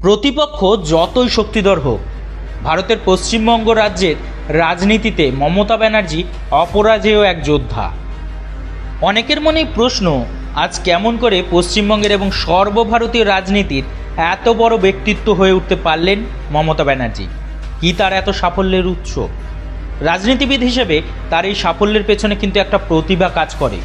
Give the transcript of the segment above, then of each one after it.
প্রতিপক্ষ যতই শক্তিধর হোক, ভারতের পশ্চিমবঙ্গ রাজ্যের রাজনীতিতে মমতা ব্যানার্জি অপরাজেয় এক যোদ্ধা। অনেকের মনেই প্রশ্ন, আজ কেমন করে পশ্চিমবঙ্গের এবং সর্বভারতীয় রাজনীতির এত বড় ব্যক্তিত্ব হয়ে উঠতে পারলেন মমতা ব্যানার্জি? কি তার এত সাফল্যের উৎস? রাজনীতিবিদ হিসেবে তার এই সাফল্যের পেছনে কিন্তু একটা প্রতিভা কাজ করে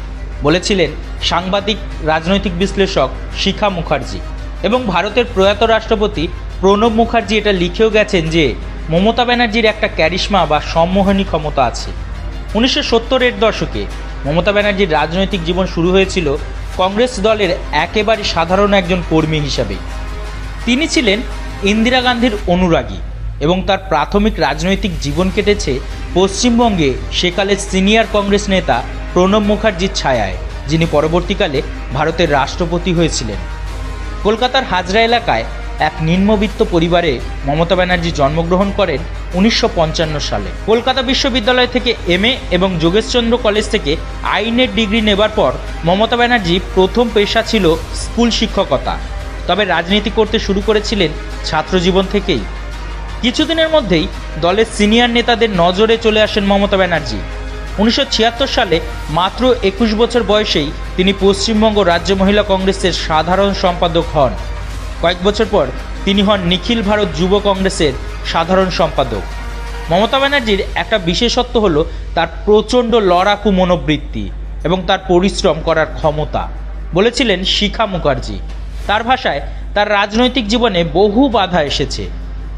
বলেছিলেন সাংবাদিক রাজনৈতিক বিশ্লেষক শিখা মুখার্জি। এবং ভারতের প্রয়াত রাষ্ট্রপতি প্রণব মুখার্জি এটা লিখেও গেছেন যে মমতা ব্যানার্জির একটা ক্যারিশমা বা সম্মোহনী ক্ষমতা আছে। 1970-এর দশকে মমতা ব্যানার্জির রাজনৈতিক জীবন শুরু হয়েছিল কংগ্রেস দলের একেবারে সাধারণ একজন কর্মী হিসাবে। তিনি ছিলেন ইন্দিরা গান্ধীর অনুরাগী এবং তার প্রাথমিক রাজনৈতিক জীবন কেটেছে পশ্চিমবঙ্গে সেকালের সিনিয়র কংগ্রেস নেতা প্রণব মুখার্জির ছায়ায়, যিনি পরবর্তীকালে ভারতের রাষ্ট্রপতি হয়েছিলেন। কলকাতার হাজরা এলাকায় এক নিম্নবিত্ত পরিবারে মমতা ব্যানার্জি জন্মগ্রহণ করেন 1955 সালে। কলকাতা বিশ্ববিদ্যালয় থেকে MA এবং যোগেশচন্দ্র কলেজ থেকে আইনের ডিগ্রি নেবার পর মমতা ব্যানার্জি প্রথম পেশা ছিল স্কুল শিক্ষকতা, তবে রাজনীতি করতে শুরু করেছিলেন ছাত্রজীবন থেকেই। কিছুদিনের মধ্যেই দলের সিনিয়র নেতাদের নজরে চলে আসেন মমতা ব্যানার্জি। 1976 সালে মাত্র 21 বছর বয়সেই তিনি পশ্চিমবঙ্গ রাজ্য মহিলা কংগ্রেসের সাধারণ সম্পাদক হন। কয়েক বছর পর তিনি হন নিখিল ভারত যুব কংগ্রেসের সাধারণ সম্পাদক। মমতা ব্যানার্জির একটা বিশেষত্ব হলো তার প্রচণ্ড লড়াকু মনোবৃত্তি এবং তার পরিশ্রম করার ক্ষমতা, বলেছিলেন শিখা মুখার্জি। তার ভাষায়, তার রাজনৈতিক জীবনে বহু বাধা এসেছে।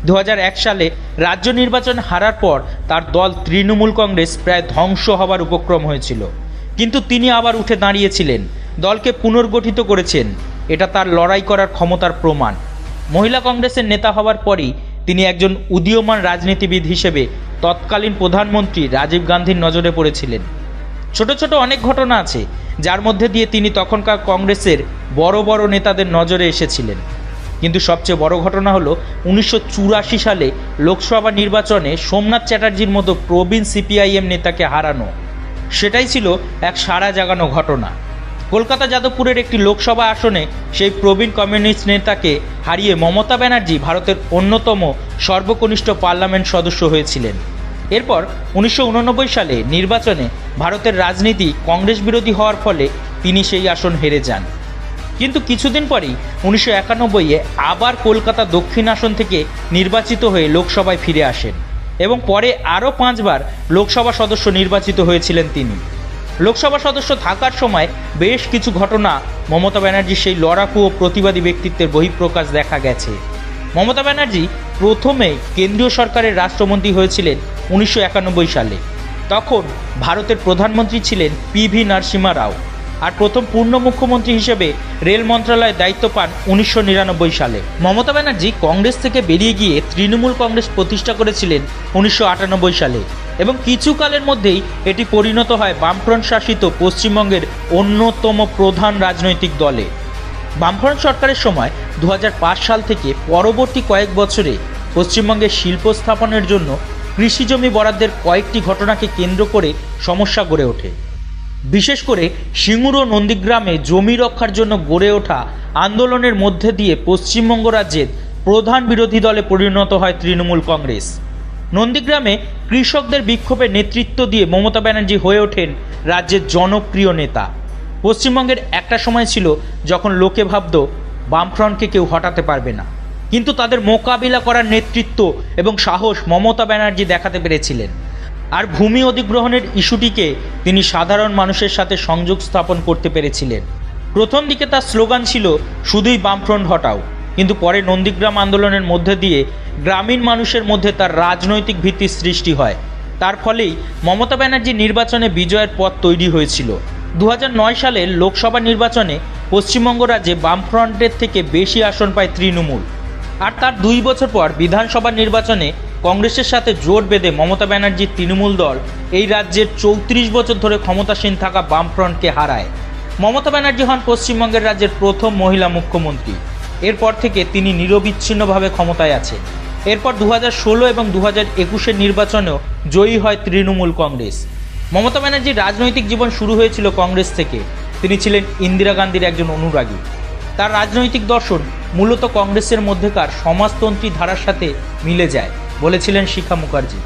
2001 সালে রাজ্য নির্বাচন হারার পর তার দল তৃণমূল কংগ্রেস প্রায় ধ্বংস হবার উপক্রম হয়েছিল, কিন্তু তিনি আবার উঠে দাঁড়িয়েছিলেন, দলকে পুনর্গঠিত করেছেন। এটা তার লড়াই করার ক্ষমতার প্রমাণ। মহিলা কংগ্রেসের নেতা হওয়ার পরই তিনি একজন উদীয়মান রাজনীতিবিদ হিসেবে তৎকালীন প্রধানমন্ত্রী রাজীব গান্ধীর নজরে পড়েছিলেন। ছোট ছোট অনেক ঘটনা আছে যার মধ্যে দিয়ে তিনি তখনকার কংগ্রেসের বড় বড় নেতাদের নজরে এসেছিলেন, কিন্তু সবচেয়ে বড় ঘটনা হলো 1984 সালে লোকসভা নির্বাচনে সোমনাথ চ্যাটার্জির মতো প্রবীণ CPIM নেতাকে হারানো। সেটাই ছিল এক সাড়া জাগানো ঘটনা। কলকাতা যাদবপুরের একটি লোকসভা আসনে সেই প্রবীণ কমিউনিস্ট নেতাকে হারিয়ে মমতা ব্যানার্জি ভারতের অন্যতম সর্বকনিষ্ঠ পার্লামেন্ট সদস্য হয়েছিলেন। এরপর 1989 সালে নির্বাচনে ভারতের রাজনীতি কংগ্রেস বিরোধী হওয়ার ফলে তিনি সেই আসন হেরে যান। কিন্তু কিছুদিন পরেই 1991-এ আবার কলকাতা দক্ষিণ আসন থেকে নির্বাচিত হয়ে লোকসভায় ফিরে আসেন এবং পরে আরও 5 বার লোকসভা সদস্য নির্বাচিত হয়েছিলেন তিনি। লোকসভা সদস্য থাকার সময় বেশ কিছু ঘটনা মমতা ব্যানার্জির সেই লড়াকু ও প্রতিবাদী ব্যক্তিত্বের বহিঃপ্রকাশ দেখা গেছে। মমতা ব্যানার্জি প্রথমে কেন্দ্রীয় সরকারের রাষ্ট্রমন্ত্রী হয়েছিলেন 1991 সালে। তখন ভারতের প্রধানমন্ত্রী ছিলেন PV নরসিম্হা রাও, আর প্রথম পূর্ণ মুখ্যমন্ত্রী হিসেবে রেল মন্ত্রণালয়ের দায়িত্ব পান 1999 সালে। মমতা ব্যানার্জি কংগ্রেস থেকে বেরিয়ে গিয়ে তৃণমূল কংগ্রেস প্রতিষ্ঠা করেছিলেন 1998 সালে এবং কিছুকালের মধ্যেই এটি পরিণত হয় বামফ্রন্ট শাসিত পশ্চিমবঙ্গের অন্যতম প্রধান রাজনৈতিক দলে। বামফ্রন্ট সরকারের সময় 2005 সাল থেকে পরবর্তী কয়েক বছরে পশ্চিমবঙ্গের শিল্প স্থাপনের জন্য কৃষিজমি বরাদ্দের কয়েকটি ঘটনাকে কেন্দ্র করে সমস্যা গড়ে ওঠে। বিশেষ করে সিঙ্গুর ও নন্দীগ্রামে জমি রক্ষার জন্য গড়ে ওঠা আন্দোলনের মধ্যে দিয়ে পশ্চিমবঙ্গ রাজ্যের প্রধান বিরোধী দলে পরিণত হয় তৃণমূল কংগ্রেস। নন্দীগ্রামে কৃষকদের বিক্ষোভে নেতৃত্ব দিয়ে মমতা ব্যানার্জি হয়ে ওঠেন রাজ্যের জনপ্রিয় নেতা। পশ্চিমবঙ্গের একটা সময় ছিল যখন লোকে ভাবত বামফ্রন্টকে কেউ হটাতে পারবে না, কিন্তু তাদের মোকাবিলা করার নেতৃত্ব এবং সাহস মমতা ব্যানার্জি দেখাতে পেরেছিলেন। আর ভূমি অধিগ্রহণের ইস্যুটিকে তিনি সাধারণ মানুষের সাথে সংযোগ স্থাপন করতে পেরেছিলেন। প্রথম দিকে তার স্লোগান ছিল শুধুই বামফ্রন্ট হটাও, কিন্তু পরে নন্দীগ্রাম আন্দোলনের মধ্যে দিয়ে গ্রামীণ মানুষের মধ্যে তার রাজনৈতিক ভিত্তির সৃষ্টি হয়। তার ফলেই মমতা ব্যানার্জির নির্বাচনে বিজয়ের পথ তৈরি হয়েছিল। 2009 সালের লোকসভা নির্বাচনে পশ্চিমবঙ্গ রাজ্যে বামফ্রন্টের থেকে বেশি আসন পায় তৃণমূল, আর তার 2 বছর পর বিধানসভা নির্বাচনে কংগ্রেসের সাথে জোট বেঁধে মমতা ব্যানার্জির তৃণমূল দল এই রাজ্যের 34 বছর ধরে ক্ষমতাসীন থাকা বামফ্রন্টকে হারায়। মমতা ব্যানার্জি হন পশ্চিমবঙ্গের রাজ্যের প্রথম মহিলা মুখ্যমন্ত্রী। এরপর থেকে তিনি নিরবিচ্ছিন্নভাবে ক্ষমতায় আছেন। এরপর 2016 এবং 2021-এর নির্বাচনেও জয়ী হয় তৃণমূল কংগ্রেস। মমতা ব্যানার্জির রাজনৈতিক জীবন শুরু হয়েছিল কংগ্রেস থেকে। তিনি ছিলেন ইন্দিরা গান্ধীর একজন অনুরাগী। তার রাজনৈতিক দর্শন মূলত কংগ্রেসের মধ্যেকার সমাজতন্ত্রী ধারার সাথে মিলে যায় বলেছিলেন শিখা মুখার্জি।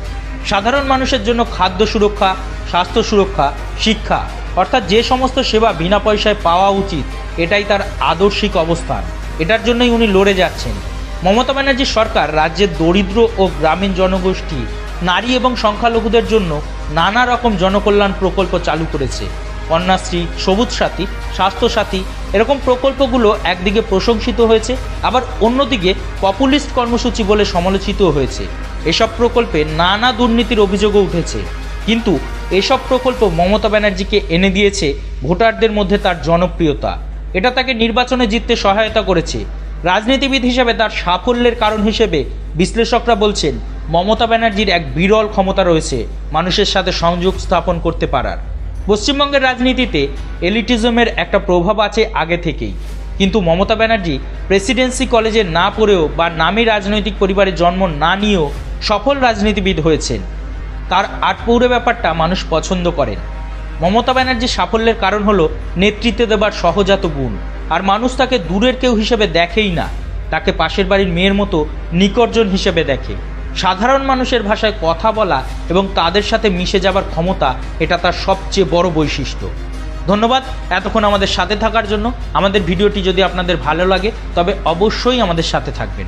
সাধারণ মানুষের জন্য খাদ্য সুরক্ষা, স্বাস্থ্য সুরক্ষা, শিক্ষা অর্থাৎ যে সমস্ত সেবা বিনা পয়সায় পাওয়া উচিত, এটাই তার আদর্শিক অবস্থান। এটার জন্যই উনি লড়ে যাচ্ছেন। মমতা ব্যানার্জির সরকার রাজ্যের দরিদ্র ও গ্রামীণ জনগোষ্ঠী, নারী এবং সংখ্যালঘুদের জন্য নানা রকম জনকল্যাণ প্রকল্প চালু করেছে। কন্যাশ্রী, সবুজ সাথী, স্বাস্থ্যসাথী এরকম প্রকল্পগুলো একদিকে প্রশংসিত হয়েছে, আবার অন্যদিকে পপুলিস্ট কর্মসূচি বলে সমালোচিত হয়েছে। এসব প্রকল্পে নানা দুর্নীতির অভিযোগও উঠেছে, কিন্তু এসব প্রকল্প মমতা ব্যানার্জিকে এনে দিয়েছে ভোটারদের মধ্যে তার জনপ্রিয়তা। এটা তাকে নির্বাচনে জিততে সহায়তা করেছে। রাজনীতিবিদ হিসেবে তার সাফল্যের কারণ হিসেবে বিশ্লেষকরা বলছেন মমতা ব্যানার্জির এক বিরল ক্ষমতা রয়েছে মানুষের সাথে সংযোগ স্থাপন করতে পারার। পশ্চিমবঙ্গের রাজনীতিতে এলিটিজমের একটা প্রভাব আছে আগে থেকেই, কিন্তু মমতা ব্যানার্জি প্রেসিডেন্সি কলেজে না পড়েও বা নামী রাজনৈতিক পরিবারে জন্ম না নিয়েও সফল রাজনীতিবিদ হয়েছেন। তার আটপৌরে ব্যাপারটা মানুষ পছন্দ করেন। মমতা ব্যানার্জির সাফল্যের কারণ হলো নেতৃত্ব দেবার সহজাত গুণ, আর মানুষ তাকে দূরের কেউ হিসেবে দেখেই না, তাকে পাশের বাড়ির মেয়ের মতো নিকটজন হিসেবে দেখে। সাধারণ মানুষের ভাষায় কথা বলা এবং তাদের সাথে মিশে যাবার ক্ষমতা, এটা তার সবচেয়ে বড় বৈশিষ্ট্য। ধন্যবাদ এতক্ষণ আমাদের সাথে থাকার জন্য। আমাদের ভিডিওটি যদি আপনাদের ভালো লাগে তবে অবশ্যই আমাদের সাথে থাকবেন।